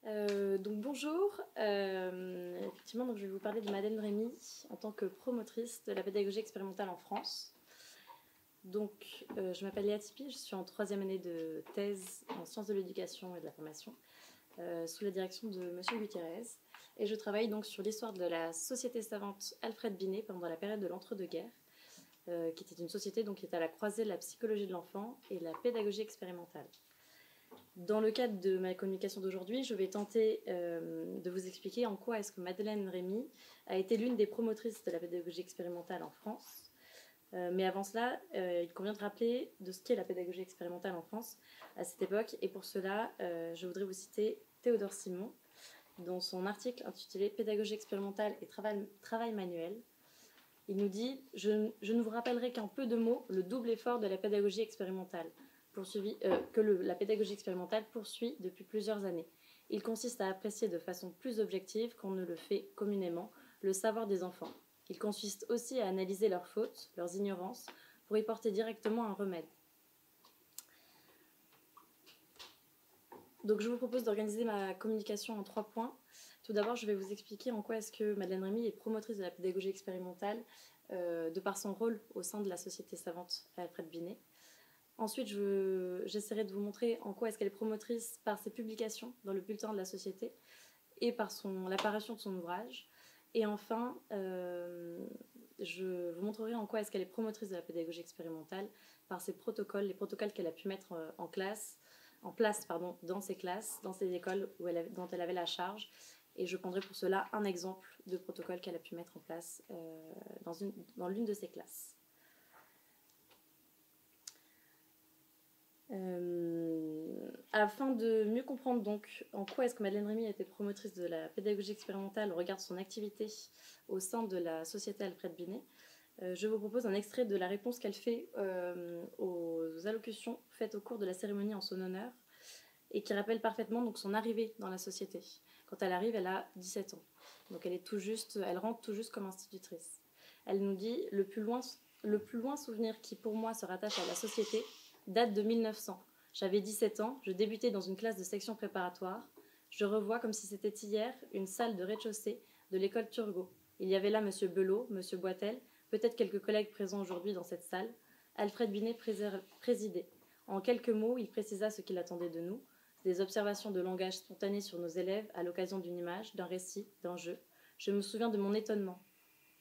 Donc bonjour, effectivement donc je vais vous parler de Madeleine Rémy en tant que promotrice de la pédagogie expérimentale en France. Donc je m'appelle Léa Tipi, je suis en 3e année de thèse en sciences de l'éducation et de la formation sous la direction de Monsieur Gutiérrez et je travaille donc sur l'histoire de la société savante Alfred Binet pendant la période de l'entre-deux-guerres qui était une société donc, qui était à la croisée de la psychologie de l'enfant et de la pédagogie expérimentale. Dans le cadre de ma communication d'aujourd'hui, je vais tenter de vous expliquer en quoi est-ce que Madeleine Rémy a été l'une des promotrices de la pédagogie expérimentale en France. Mais avant cela, il convient de rappeler de ce qu'est la pédagogie expérimentale en France à cette époque. Et pour cela, je voudrais vous citer Théodore Simon, dans son article intitulé Pédagogie expérimentale et travail manuel. Il nous dit « Je ne vous rappellerai qu'en peu de mots le double effort de la pédagogie expérimentale. » La pédagogie expérimentale poursuit depuis plusieurs années. Il consiste à apprécier de façon plus objective qu'on ne le fait communément le savoir des enfants. Il consiste aussi à analyser leurs fautes, leurs ignorances, pour y porter directement un remède. Donc je vous propose d'organiser ma communication en 3 points. Tout d'abord, je vais vous expliquer en quoi est-ce que Madeleine Rémy est promotrice de la pédagogie expérimentale de par son rôle au sein de la société savante Alfred Binet. Ensuite, j'essaierai de vous montrer en quoi est-ce qu'elle est promotrice par ses publications dans le bulletin de la société et par l'apparition de son ouvrage. Et enfin, je vous montrerai en quoi est-ce qu'elle est promotrice de la pédagogie expérimentale par ses protocoles, les protocoles qu'elle a pu mettre en place dans ses classes, dans ses écoles dont elle avait la charge. Et je prendrai pour cela un exemple de protocole qu'elle a pu mettre en place dans l'une de ses classes. Afin de mieux comprendre donc en quoi est-ce que Madeleine Rémy a été promotrice de la pédagogie expérimentale au regard de son activité au sein de la société Alfred Binet, je vous propose un extrait de la réponse qu'elle fait aux allocutions faites au cours de la cérémonie en son honneur et qui rappelle parfaitement donc, son arrivée dans la société. Quand elle arrive, elle a 17 ans. Donc elle rentre tout juste comme institutrice. Elle nous dit le plus loin souvenir qui pour moi se rattache à la société date de 1900. J'avais 17 ans, je débutais dans une classe de section préparatoire. Je revois, comme si c'était hier, une salle de rez-de-chaussée de l'école Turgot. Il y avait là M. Belot, M. Boitel, peut-être quelques collègues présents aujourd'hui dans cette salle. Alfred Binet présidait. En quelques mots, il précisa ce qu'il attendait de nous, des observations de langage spontané sur nos élèves à l'occasion d'une image, d'un récit, d'un jeu. Je me souviens de mon étonnement.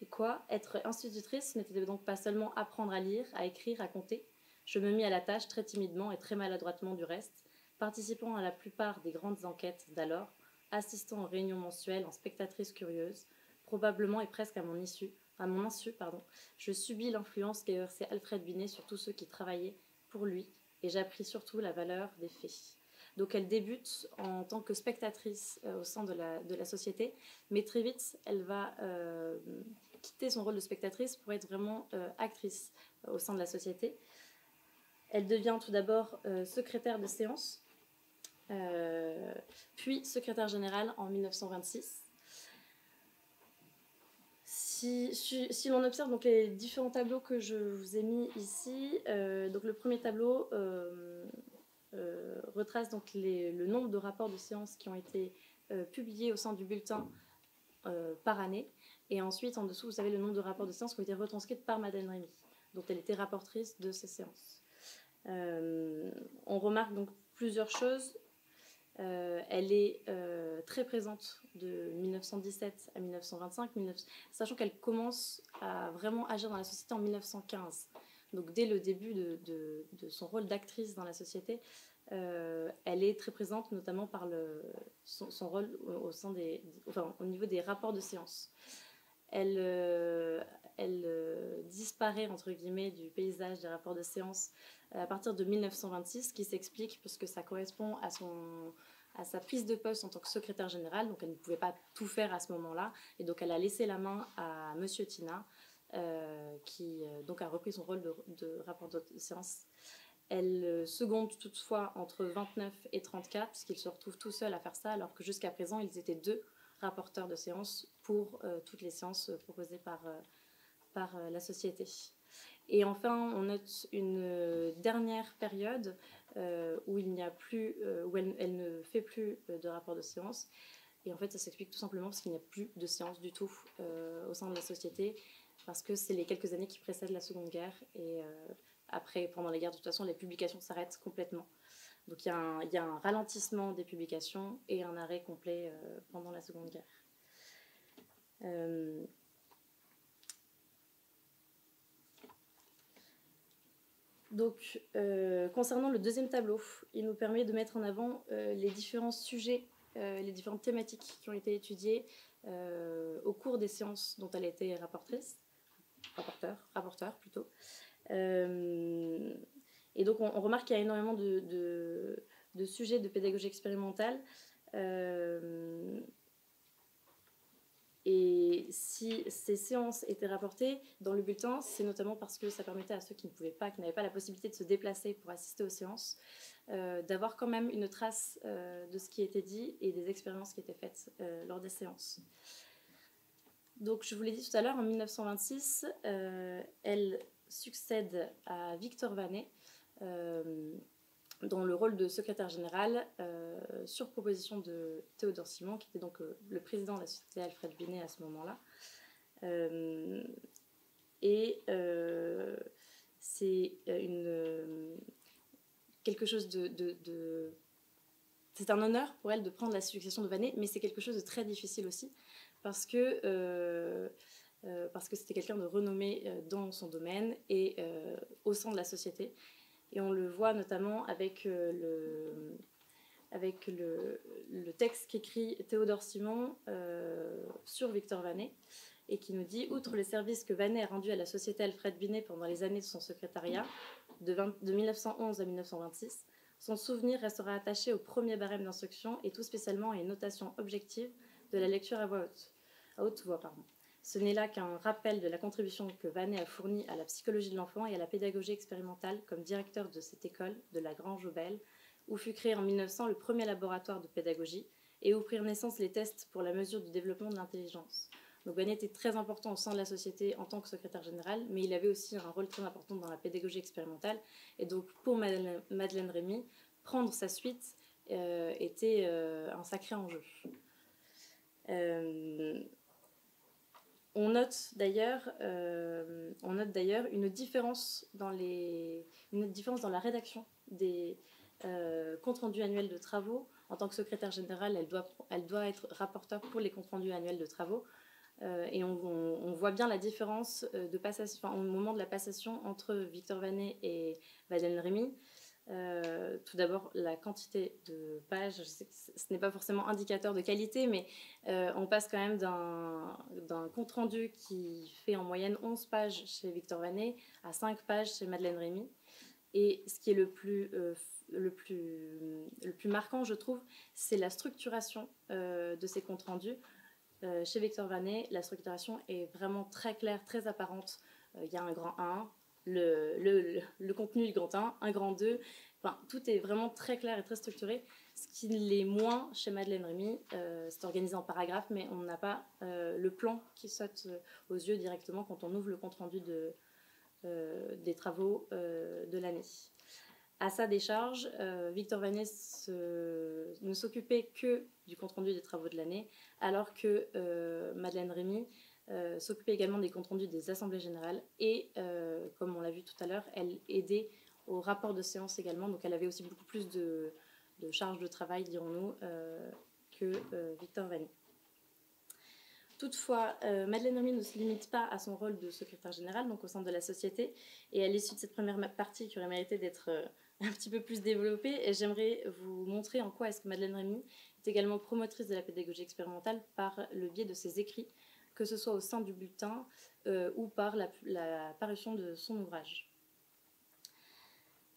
Et quoi, être institutrice n'était donc pas seulement apprendre à lire, à écrire, à compter. Je me mis à la tâche très timidement et très maladroitement du reste, participant à la plupart des grandes enquêtes d'alors, assistant aux réunions mensuelles en spectatrice curieuse, probablement et presque à mon insu, je subis l'influence qu'exerçait Alfred Binet sur tous ceux qui travaillaient pour lui, et j'appris surtout la valeur des faits. Donc elle débute en tant que spectatrice au sein de la société, mais très vite elle va quitter son rôle de spectatrice pour être vraiment actrice au sein de la société. Elle devient tout d'abord secrétaire de séance, puis secrétaire générale en 1926. Si l'on observe donc les différents tableaux que je vous ai mis ici, donc le premier tableau retrace donc le nombre de rapports de séance qui ont été publiés au sein du bulletin par année. Et ensuite, en dessous, vous savez le nombre de rapports de séance qui ont été retranscrits par Madeleine Rémy, dont elle était rapportrice de ces séances. On remarque donc plusieurs choses. Elle est très présente de 1917 à 1925, sachant qu'elle commence à vraiment agir dans la société en 1915. Donc dès le début de son rôle d'actrice dans la société, elle est très présente, notamment par son rôle au niveau des rapports de séance. Elle disparaît, entre guillemets, du paysage des rapports de séance à partir de 1926, qui s'explique parce que ça correspond à sa prise de poste en tant que secrétaire générale, donc elle ne pouvait pas tout faire à ce moment-là, et donc elle a laissé la main à Monsieur Tina, qui donc a repris son rôle de rapporteur de séance. Elle seconde toutefois entre 29 et 34, puisqu'il se retrouve tout seul à faire ça, alors que jusqu'à présent, ils étaient 2 rapporteurs de séance pour toutes les séances proposées par la société. Et enfin, on note une dernière période où il n'y a plus, où elle ne fait plus de rapport de séance. Et en fait, ça s'explique tout simplement parce qu'il n'y a plus de séance du tout au sein de la société, parce que c'est les quelques années qui précèdent la Seconde Guerre. Et après, pendant la guerre, de toute façon, les publications s'arrêtent complètement. Donc il y a un ralentissement des publications et un arrêt complet pendant la Seconde Guerre. Donc, concernant le deuxième tableau, il nous permet de mettre en avant les différents sujets, les différentes thématiques qui ont été étudiées au cours des séances dont elle a été rapporteur plutôt. Et donc, on remarque qu'il y a énormément de sujets de pédagogie expérimentale. Et si ces séances étaient rapportées dans le bulletin, c'est notamment parce que ça permettait à ceux qui ne pouvaient pas, qui n'avaient pas la possibilité de se déplacer pour assister aux séances, d'avoir quand même une trace de ce qui était dit et des expériences qui étaient faites lors des séances. Donc, je vous l'ai dit tout à l'heure, en 1926, elle succède à Victor Vanet dans le rôle de secrétaire général sur proposition de Théodore Simon, qui était donc le président de la société Alfred Binet à ce moment-là. C'est quelque chose c'est un honneur pour elle de prendre la succession de Vanet, mais c'est quelque chose de très difficile aussi, parce que c'était quelqu'un de renommé dans son domaine et au sein de la société. Et on le voit notamment avec le texte qu'écrit Théodore Simon sur Victor Vanet, et qui nous dit « Outre les services que Vanet a rendus à la société Alfred Binet pendant les années de son secrétariat, de 1911 à 1926, son souvenir restera attaché au premier barème d'instruction et tout spécialement à une notation objective de la lecture à haute voix. Ce n'est là qu'un rappel de la contribution que Vanet a fournie à la psychologie de l'enfant et à la pédagogie expérimentale comme directeur de cette école de la Grange aux Belles, où fut créé en 1900 le premier laboratoire de pédagogie et où prirent naissance les tests pour la mesure du développement de l'intelligence. » Donc Vanet était très important au sein de la société en tant que secrétaire général, mais il avait aussi un rôle très important dans la pédagogie expérimentale. Et donc pour Madeleine Rémy, prendre sa suite était un sacré enjeu. On note d'ailleurs une différence dans la rédaction des comptes rendus annuels de travaux. En tant que secrétaire générale, elle doit être rapporteure pour les comptes rendus annuels de travaux. Et on voit bien la différence de passation, au moment de la passation entre Victor Vanet et Madeleine Rémy. Tout d'abord, la quantité de pages, je sais que ce n'est pas forcément indicateur de qualité, mais on passe quand même d'un compte-rendu qui fait en moyenne 11 pages chez Victor Vanet à 5 pages chez Madeleine Rémy. Et ce qui est le plus marquant, je trouve, c'est la structuration de ces comptes rendus. Chez Victor Vanet, la structuration est vraiment très claire, très apparente. Il y a un grand 1, le contenu du grand 1, un grand 2. Enfin, tout est vraiment très clair et très structuré. Ce qui l'est moins chez Madeleine Rémy, c'est organisé en paragraphes, mais on n'a pas le plan qui saute aux yeux directement quand on ouvre le compte rendu des travaux de l'année. À sa décharge, Victor Vanet ne s'occupait que du compte-rendu des travaux de l'année, alors que Madeleine Rémy s'occupait également des comptes rendus des assemblées générales et, comme on l'a vu tout à l'heure, elle aidait au rapport de séance également, donc elle avait aussi beaucoup plus de charge de travail, dirons-nous, que Victor Vanet. Toutefois, Madeleine Rémy ne se limite pas à son rôle de secrétaire générale, donc au sein de la société, et à l'issue de cette première partie qui aurait mérité d'être un petit peu plus développée, et j'aimerais vous montrer en quoi est-ce que Madeleine Rémy est également promotrice de la pédagogie expérimentale par le biais de ses écrits, que ce soit au sein du bulletin ou par la parution de son ouvrage.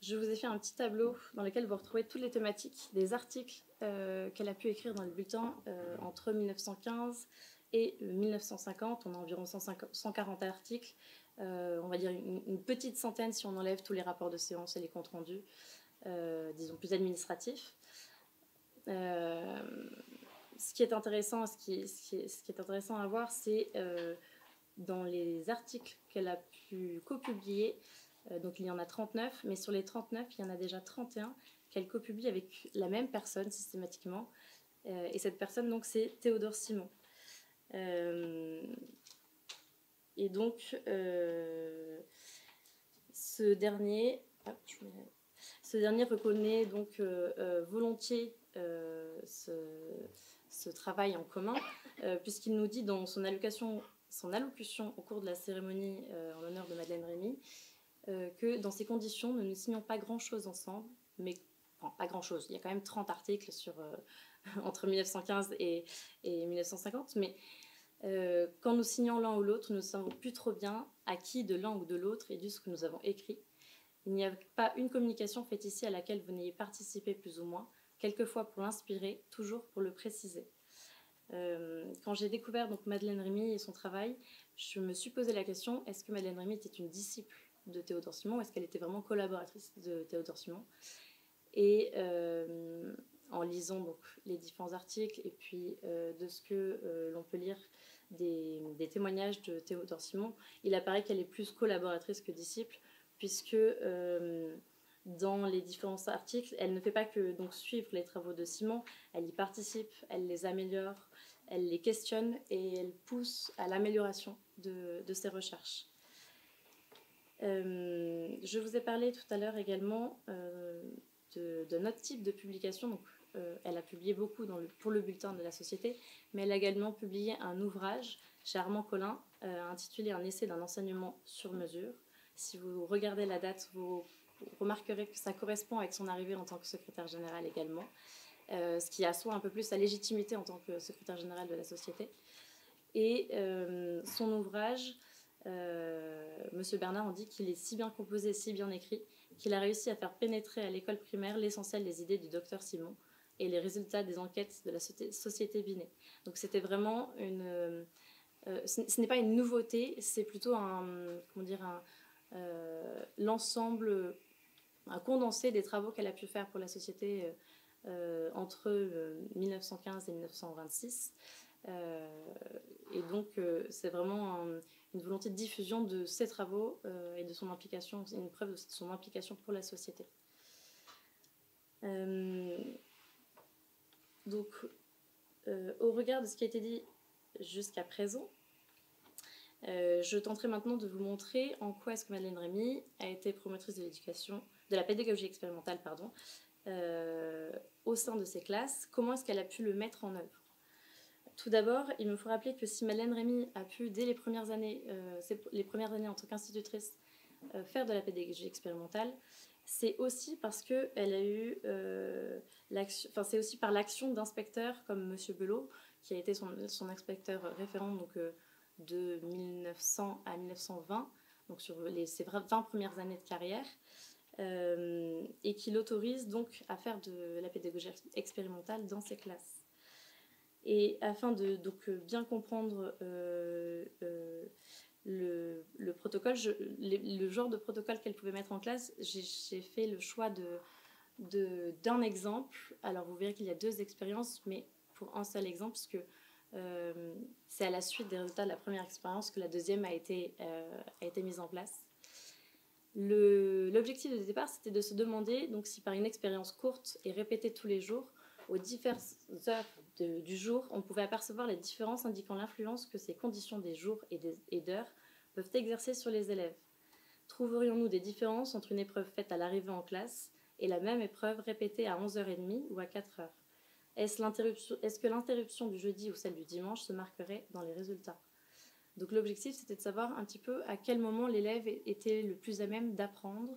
Je vous ai fait un petit tableau dans lequel vous retrouvez toutes les thématiques des articles qu'elle a pu écrire dans le bulletin entre 1915 et 1950. On a environ 140 articles, on va dire une petite centaine si on enlève tous les rapports de séance et les comptes rendus, disons plus administratifs. Ce qui est intéressant à voir, c'est dans les articles qu'elle a pu copublier, Donc il y en a 39, mais sur les 39, il y en a déjà 31 qu'elle copublie avec la même personne systématiquement. Et cette personne, donc, c'est Théodore Simon. Et donc, ce dernier reconnaît donc volontiers ce travail en commun, puisqu'il nous dit dans son allocution au cours de la cérémonie en l'honneur de Madeleine Rémy, que dans ces conditions, nous ne signons pas grand-chose ensemble, mais enfin, pas grand-chose, il y a quand même 30 articles entre 1915 et 1950, mais quand nous signons l'un ou l'autre, nous ne savons plus trop bien à qui de l'un ou de l'autre est dû ce que nous avons écrit. Il n'y a pas une communication faite ici à laquelle vous n'ayez participé plus ou moins, quelquefois pour l'inspirer, toujours pour le préciser. Quand j'ai découvert donc Madeleine Rémy et son travail, je me suis posé la question, est-ce que Madeleine Rémy était une disciple de Théodore Simon, ou est-ce qu'elle était vraiment collaboratrice de Théodore Simon? Et en lisant donc les différents articles et puis de ce que l'on peut lire des témoignages de Théodore Simon, il apparaît qu'elle est plus collaboratrice que disciple, puisque dans les différents articles, elle ne fait pas que donc suivre les travaux de Simon, elle y participe, elle les améliore, elle les questionne et elle pousse à l'amélioration de ses recherches. Je vous ai parlé tout à l'heure également de notre type de publication. Donc, elle a publié beaucoup pour le bulletin de la Société, mais elle a également publié un ouvrage chez Armand Collin intitulé Un essai d'un enseignement sur mesure. Si vous regardez la date, vous remarquerez que ça correspond avec son arrivée en tant que secrétaire général également, ce qui assoit un peu plus sa légitimité en tant que secrétaire général de la Société. Et son ouvrage, Monsieur Bernard en dit qu'il est si bien composé, si bien écrit, qu'il a réussi à faire pénétrer à l'école primaire l'essentiel des idées du docteur Simon et les résultats des enquêtes de la Société Binet. Donc c'était vraiment ce n'est pas une nouveauté, c'est plutôt l'ensemble, un condensé des travaux qu'elle a pu faire pour la Société entre 1915 et 1926. Et donc c'est vraiment une volonté de diffusion de ses travaux et de son implication, une preuve de son implication pour la société. Donc, au regard de ce qui a été dit jusqu'à présent, je tenterai maintenant de vous montrer en quoi est-ce que Madeleine Rémy a été promotrice de l'éducation, de la pédagogie expérimentale, au sein de ses classes. Comment est-ce qu'elle a pu le mettre en œuvre? Tout d'abord, il me faut rappeler que si Madeleine Rémy a pu, dès les premières années en tant qu'institutrice, faire de la pédagogie expérimentale, c'est aussi parce qu'elle a eu c'est aussi par l'action d'inspecteurs comme M. Belot, qui a été son inspecteur référent donc, de 1900 à 1920, donc sur ses 20 premières années de carrière, et qui l'autorise donc à faire de la pédagogie expérimentale dans ses classes. Et afin de donc, bien comprendre le protocole, le genre de protocole qu'elle pouvait mettre en classe, j'ai fait le choix d'un exemple. Alors vous verrez qu'il y a 2 expériences, mais pour un seul exemple, puisque c'est à la suite des résultats de la première expérience que la deuxième a été mise en place. L'objectif de départ, c'était de se demander donc, si par une expérience courte et répétée tous les jours, aux diverses heures du jour, on pouvait apercevoir les différences indiquant l'influence que ces conditions des jours et d'heures peuvent exercer sur les élèves. Trouverions-nous des différences entre une épreuve faite à l'arrivée en classe et la même épreuve répétée à 11h30 ou à 4h? Est-ce que l'interruption du jeudi ou celle du dimanche se marquerait dans les résultats? Donc l'objectif, c'était de savoir un petit peu à quel moment l'élève était le plus à même d'apprendre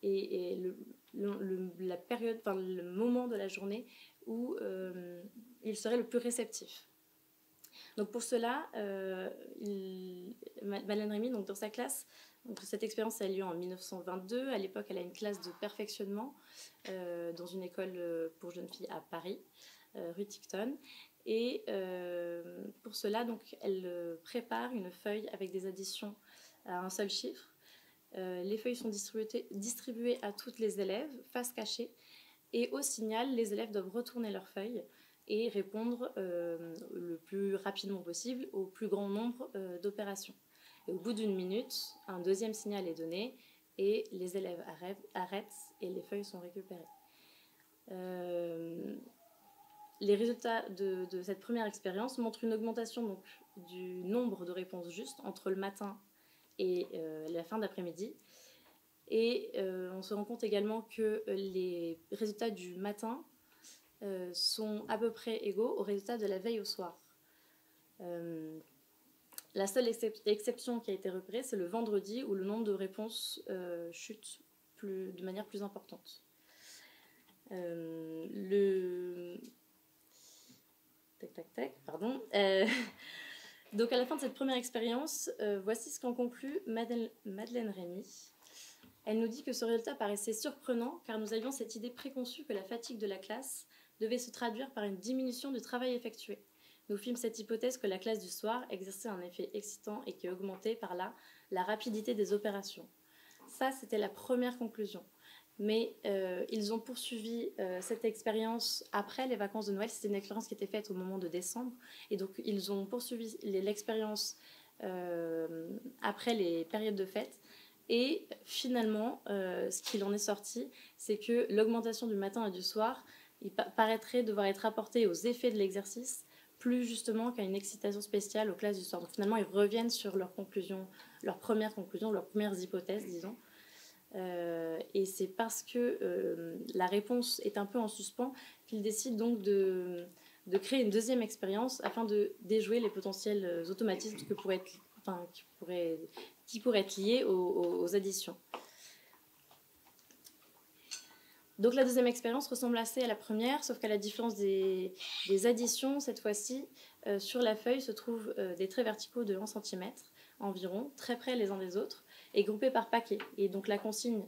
et la période, le moment de la journée où il serait le plus réceptif. Donc pour cela, Madeleine Rémy, donc dans sa classe, donc cette expérience a lieu en 1922. À l'époque, elle a une classe de perfectionnement dans une école pour jeunes filles à Paris, rue Tiquetonne. Et pour cela, donc, elle prépare une feuille avec des additions à un seul chiffre. Les feuilles sont distribuées à toutes les élèves, face cachée, et au signal, les élèves doivent retourner leurs feuilles et répondre le plus rapidement possible au plus grand nombre d'opérations. Et au bout d'une minute, un deuxième signal est donné et les élèves arrêtent et les feuilles sont récupérées. Les résultats de cette première expérience montrent une augmentation donc, du nombre de réponses justes entre le matin et la fin d'après-midi. Et on se rend compte également que les résultats du matin sont à peu près égaux aux résultats de la veille au soir. La seule exception qui a été repérée, c'est le vendredi où le nombre de réponses chute de manière plus importante. Pardon. Donc à la fin de cette première expérience, voici ce qu'en conclut Madeleine Rémy. Elle nous dit que ce résultat paraissait surprenant car nous avions cette idée préconçue que la fatigue de la classe devait se traduire par une diminution du travail effectué. Nous fîmes cette hypothèse que la classe du soir exerçait un effet excitant et qui augmentait par là la rapidité des opérations. Ça, c'était la première conclusion. Mais ils ont poursuivi cette expérience après les vacances de Noël. C'était une expérience qui était faite au moment de décembre. Et donc, ils ont poursuivi l'expérience après les périodes de fête. Et finalement, ce qu'il en est sorti, c'est que l'augmentation du matin et du soir, il paraîtrait devoir être rapportée aux effets de l'exercice, plus justement qu'à une excitation spéciale aux classes du soir. Donc finalement, ils reviennent sur leurs conclusions, leurs premières hypothèses, disons. Et c'est parce que la réponse est un peu en suspens qu'ils décident donc de créer une deuxième expérience afin de déjouer les potentiels automatismes qui pourraient être liés aux additions. Donc la deuxième expérience ressemble assez à la première, sauf qu'à la différence des additions, cette fois-ci, sur la feuille se trouvent des traits verticaux de 1 cm environ, très près les uns des autres, et groupés par paquet. Et donc la consigne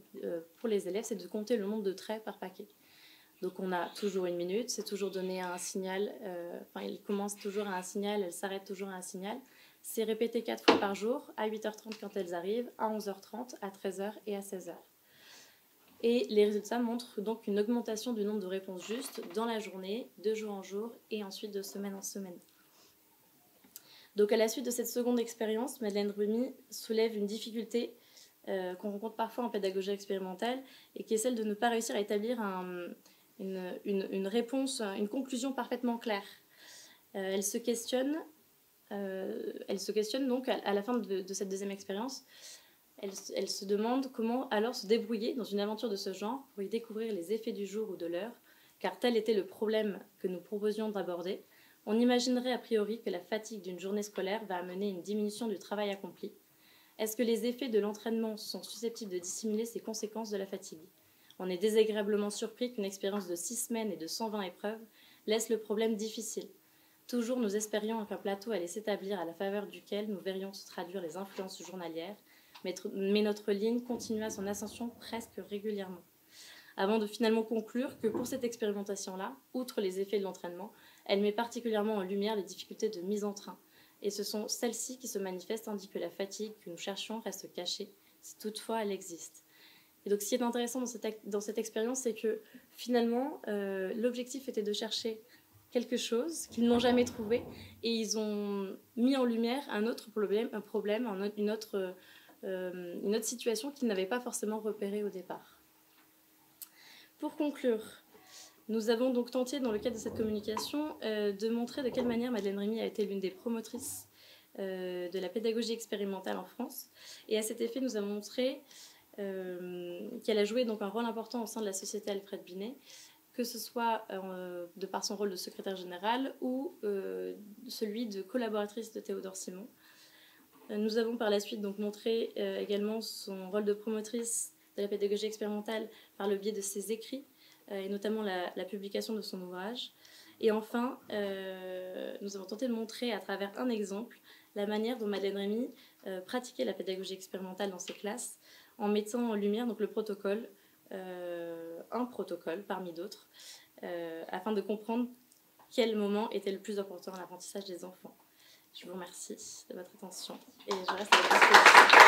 pour les élèves, c'est de compter le nombre de traits par paquet. Donc on a toujours une minute, c'est toujours donné à un signal, il commence toujours à un signal, elle s'arrête toujours à un signal. C'est répété 4 fois par jour, à 8h30 quand elles arrivent, à 11h30, à 13h et à 16h. Et les résultats montrent donc une augmentation du nombre de réponses justes dans la journée, de jour en jour et ensuite de semaine en semaine. Donc à la suite de cette seconde expérience, Madeleine Rémy soulève une difficulté qu'on rencontre parfois en pédagogie expérimentale et qui est celle de ne pas réussir à établir une réponse, une conclusion parfaitement claire. Elle se questionne donc à la fin de cette deuxième expérience. Elle se demande comment alors se débrouiller dans une aventure de ce genre pour y découvrir les effets du jour ou de l'heure, car tel était le problème que nous proposions d'aborder. On imaginerait a priori que la fatigue d'une journée scolaire va amener une diminution du travail accompli. Est-ce que les effets de l'entraînement sont susceptibles de dissimuler ces conséquences de la fatigue? On est désagréablement surpris qu'une expérience de 6 semaines et de 120 épreuves laisse le problème difficile. Toujours nous espérions qu'un plateau allait s'établir à la faveur duquel nous verrions se traduire les influences journalières, mais notre ligne continua son ascension presque régulièrement. Avant de finalement conclure que pour cette expérimentation-là, outre les effets de l'entraînement, elle met particulièrement en lumière les difficultés de mise en train. Et ce sont celles-ci qui se manifestent tandis que la fatigue que nous cherchions reste cachée, si toutefois elle existe. Et donc ce qui est intéressant dans cette expérience, c'est que finalement, l'objectif était de chercher quelque chose qu'ils n'ont jamais trouvé, et ils ont mis en lumière un autre problème, une autre situation qu'ils n'avaient pas forcément repérée au départ. Pour conclure, nous avons donc tenté, dans le cadre de cette communication, de montrer de quelle manière Madeleine Rémy a été l'une des promotrices de la pédagogie expérimentale en France. Et à cet effet, nous avons montré qu'elle a joué donc un rôle important au sein de la Société Alfred Binet, que ce soit de par son rôle de secrétaire générale ou celui de collaboratrice de Théodore Simon. Nous avons par la suite donc montré également son rôle de promotrice de la pédagogie expérimentale par le biais de ses écrits, et notamment la publication de son ouvrage. Et enfin, nous avons tenté de montrer à travers un exemple la manière dont Madeleine Rémy pratiquait la pédagogie expérimentale dans ses classes, en mettant en lumière donc, le protocole, un protocole parmi d'autres, afin de comprendre quel moment était le plus important à l'apprentissage des enfants. Je vous remercie de votre attention et je reste à votre disposition.